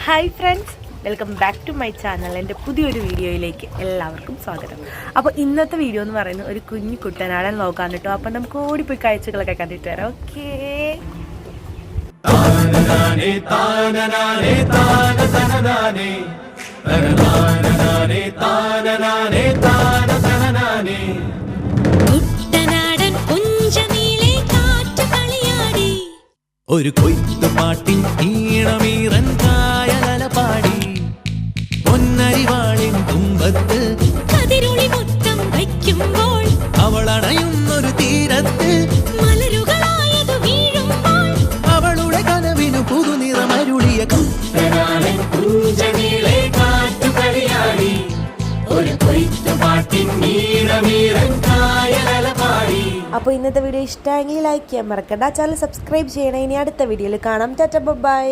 Hi friends, welcome back to my channel. എൻ്റെ പുതിയൊരു വീഡിയോയിലേക്ക് എല്ലാവർക്കും സ്വാഗതം. അപ്പോൾ ഇന്നത്തെ വീഡിയോ എന്ന് പറയുന്നത് ഒരു കുഞ്ഞു കുട്ടനാടൻ വ്ളോഗാണ് കേട്ടോ. അപ്പോൾ നമുക്ക് ഓടിപ്പോയി കാഴ്ചകളൊക്കെ കണ്ടിട്ട് വരാം. ഓക്കേ. ഒരു കൊയ്ത്തുപാട്ടിൻ ഈണമീറൻ കായലപാടി പൊന്നരിവാളിൻ തുമ്പത്ത് കതിരൊളി മൊത്തം വയ്ക്കുമ്പോൾ അവൾ അണയുന്നൊരു തീരത്ത് മലരുകളായത് വീഴുമ്പോൾ അവളുടെ കനവിനു പുതുനിറമരുളിയ കുട്ടനാടൻ കുഞ്ചനീളെ കാറ്റുകളിയാടി ഒരു കൊയ്ത്തുപാട്ടിൻ ഈണമീറൻ കായലപാടി. അപ്പോൾ ഇന്നത്തെ വീഡിയോ ഇഷ്ടമെങ്കിൽ ലൈക്ക് ചെയ്യാൻ മറക്കണ്ട. ചാനൽ സബ്സ്ക്രൈബ് ചെയ്യണേ. ഇനി അടുത്ത വീഡിയോയിൽ കാണാം. ടാറ്റ, ബൈ.